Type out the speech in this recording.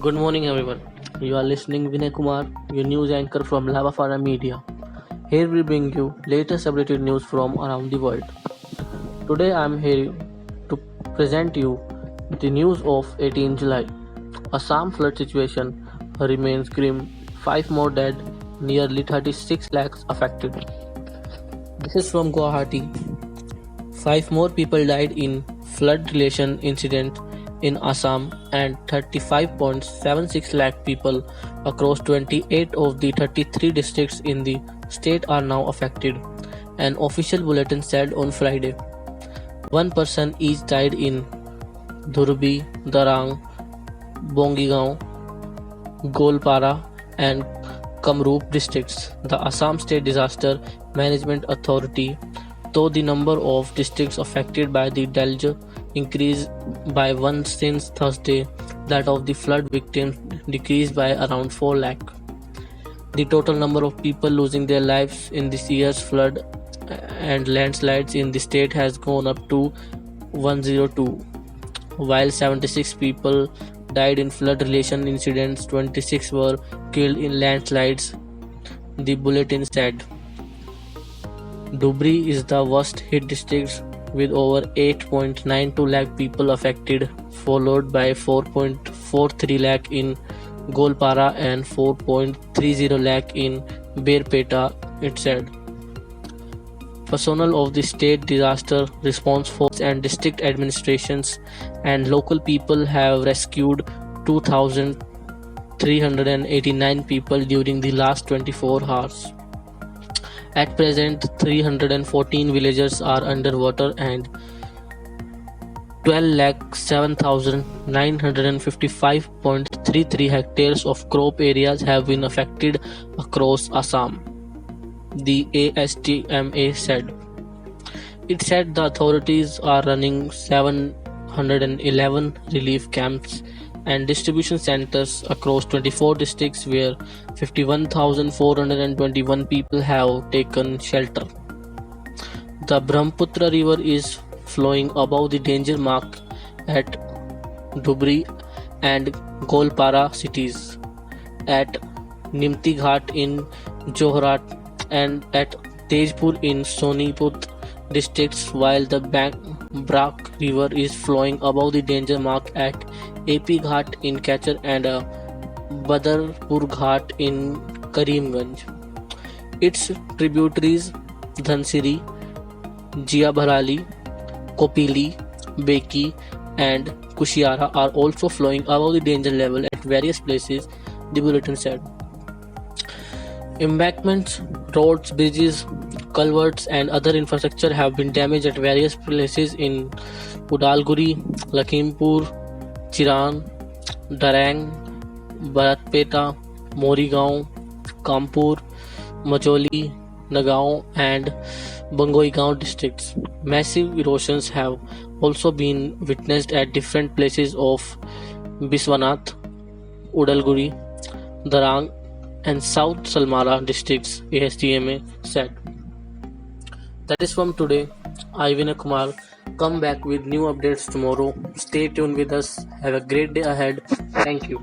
Good morning, everyone. You are listening Vinay Kumar, your news anchor from Lavafana Media. Here we bring you latest updated news from around the world. Today I am here to present you the news of 18 July. Assam flood situation remains grim. 5 more dead, nearly 36 lakhs affected. This is from Guwahati. 5 more people died in flood relation incident in Assam and 35.76 lakh people across 28 of the 33 districts in the state are now affected, an official bulletin said on Friday. One person each died in Dhurbi, Darang, Bongigaon, Golpara and Kamrup districts. The Assam State Disaster Management Authority, though the number of districts affected by the deluge increased by one since Thursday, that of the flood victims decreased by around 4 lakh. The total number of people losing their lives in this year's flood and landslides in the state has gone up to 102. While 76 people died in flood relation incidents, 26 were killed in landslides, the bulletin said. Dhubri is the worst hit district with over 8.92 lakh people affected, followed by 4.43 lakh in Golpara and 4.30 lakh in Berpeta, it said. Personnel of the State Disaster Response Force and district administrations and local people have rescued 2,389 people during the last 24 hours. At present, 314 villages are underwater and 12,07,955.33 hectares of crop areas have been affected across Assam, the ASTMA said. It said the authorities are running 711 relief camps and distribution centers across 24 districts where 51,421 people have taken shelter. The Brahmaputra river is flowing above the danger mark at Dhubri and Golpara cities, at Nimti Ghat in Johrat and at Tejpur in Soniput districts, while the Brak river is flowing above the danger mark at AP Ghat in Kachar and Badarpur Ghat in Karimganj. Its tributaries Dhansiri, Jiabharali, Kopili, Beki and Kushiara are also flowing above the danger level at various places, the bulletin said. Embankments, roads, bridges, culverts and other infrastructure have been damaged at various places in Udalguri, Lakhimpur, Chiran, Darang, Bharatpeta, Morigaon, Kanpur, Majoli, Nagaon and Bangoigaon districts. Massive erosions have also been witnessed at different places of Biswanath, Udalguri, Darang and South Salmara districts, ASTMA said. That is from today. I, Vinay Kumar, come back with new updates tomorrow. Stay tuned with us. Have a great day ahead. Thank you.